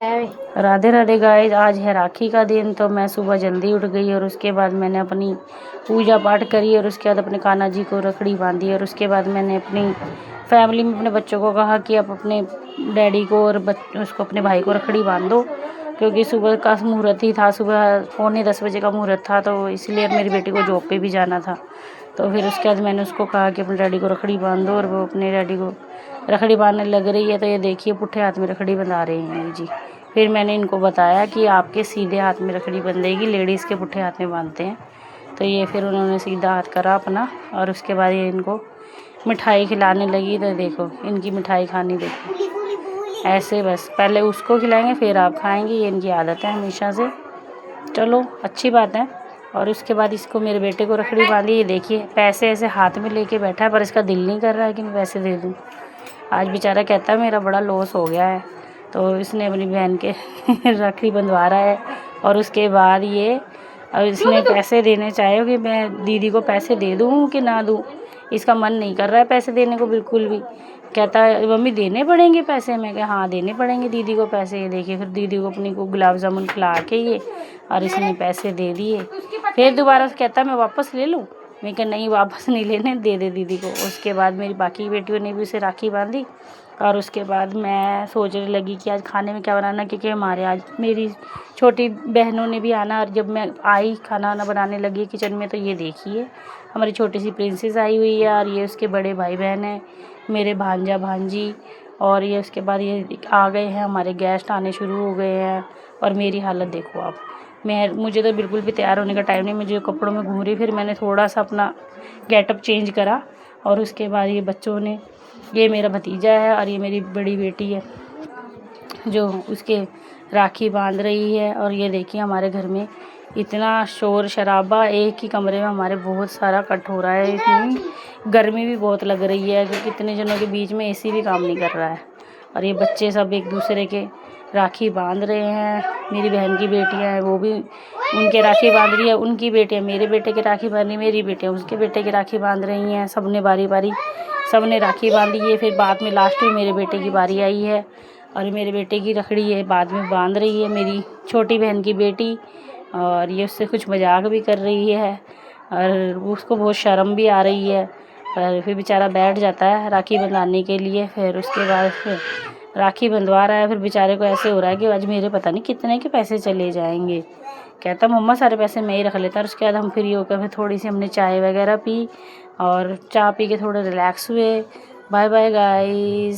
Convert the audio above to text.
Radhe Radhe guys, आज है राखी का दिन। तो मैं सुबह जल्दी उठ गई और उसके बाद मैंने अपनी पूजा पाठ करी और उसके बाद अपने कान्हा जी को रखड़ी बांधी। और उसके बाद मैंने अपनी फैमिली में अपने बच्चों को कहा कि आप अपने डैडी को और उसको अपने भाई को रखड़ी बांध दो, क्योंकि सुबह का मुहूर्त ही था, सुबह 9:45 बजे का मुहूर्त था, तो इसलिए मेरी बेटी को जॉब पे भी जाना था। तो फिर उसके बाद मैंने उसको कहा कि अपने डैडी को रखड़ी बांध दो, और वो अपने डैडी को रखड़ी बांधने लग रही है। तो ये देखिए, पुट्ठे हाथ में रखड़ी बंधा रहे हैं जी। फिर मैंने इनको बताया कि आपके सीधे हाथ में रखड़ी बंधेगी, लेडीज़ के पुट्ठे हाथ में बांधते हैं। तो ये फिर उन्होंने सीधा हाथ करा अपना, और उसके बाद ये इनको मिठाई खिलाने लगी। तो देखो इनकी मिठाई खानी, देखो ऐसे बस पहले उसको खिलाएंगे फिर आप खाएंगे, ये इनकी आदत है हमेशा से। चलो अच्छी बात है। और उसके बाद इसको, मेरे बेटे को रखड़ी बांधी। ये देखिए पैसे ऐसे हाथ में लेके बैठा है, पर इसका दिल नहीं कर रहा है कि मैं पैसे दे दूँ। आज बेचारा कहता है मेरा बड़ा लॉस हो गया है, तो इसने अपनी बहन के राखी बंधवा रहा है। और उसके बाद ये, अब इसने पैसे देने चाहे कि मैं दीदी को पैसे दे दूँ कि ना दूँ। इसका मन नहीं कर रहा है पैसे देने को बिल्कुल भी। कहता है मम्मी देने पड़ेंगे पैसे। मैं कहा हाँ देने पड़ेंगे दीदी को पैसे। ये देखिए, फिर दीदी को अपनी को गुलाब जामुन खिला के ये, और इसने पैसे दे दिए। फिर दोबारा से कहता है मैं वापस ले लूँ। मैं कहा नहीं, वापस नहीं लेने, दे दे दीदी को। उसके बाद मेरी बाकी बेटियों ने भी उसे राखी बांधी। और उसके बाद मैं सोचने लगी कि आज खाने में क्या बनाना, क्योंकि हमारे आज मेरी छोटी बहनों ने भी आना। और जब मैं आई खाना वाना बनाने लगी किचन में, तो ये देखिए हमारी छोटी सी प्रिंसेस आई हुई है, और ये उसके बड़े भाई बहन हैं, मेरे भांजा भांजी। और ये उसके बाद ये आ गए हैं, हमारे गेस्ट आने शुरू हो गए हैं। और मेरी हालत देखो आप, मुझे तो बिल्कुल भी तैयार होने का टाइम नहीं, मुझे कपड़ों में घूम रही। फिर मैंने थोड़ा सा अपना गेटअप चेंज करा। और उसके बाद ये बच्चों ने, ये मेरा भतीजा है और ये मेरी बड़ी बेटी है जो उसके राखी बांध रही है। और ये देखिए हमारे घर में इतना शोर शराबा, एक ही कमरे में हमारे बहुत सारा कट हो रहा है। इतनी गर्मी भी बहुत लग रही है, क्योंकि इतने जनों के बीच में एसी भी काम नहीं कर रहा है। और ये बच्चे सब एक दूसरे के राखी बांध रहे हैं। मेरी बहन की बेटियां हैं, वो भी उनके राखी बांध रही है। उनकी बेटियां मेरे बेटे के राखी बांध रही, मेरी बेटियां उसके बेटे की राखी बांध रही हैं। सब ने बारी बारी सब ने राखी बांधी है। फिर बाद में लास्ट में मेरे बेटे की बारी आई है, और मेरे बेटे की रखड़ी है बाद में बांध रही है मेरी छोटी बहन की बेटी। और ये उससे कुछ मजाक भी कर रही है, और उसको बहुत शर्म भी आ रही है। और फिर बेचारा बैठ जाता है राखी बंधवाने के लिए। फिर उसके बाद फिर राखी बंधवा रहा है। फिर बेचारे को ऐसे हो रहा है कि आज मेरे पता नहीं कितने के पैसे चले जाएंगे। कहता मम्मा सारे पैसे मैं ही रख लेता। और उसके बाद हम फ्री होकर फिर थोड़ी सी हमने चाय वगैरह पी, और चाय पी के थोड़े रिलैक्स हुए। Bye bye guys.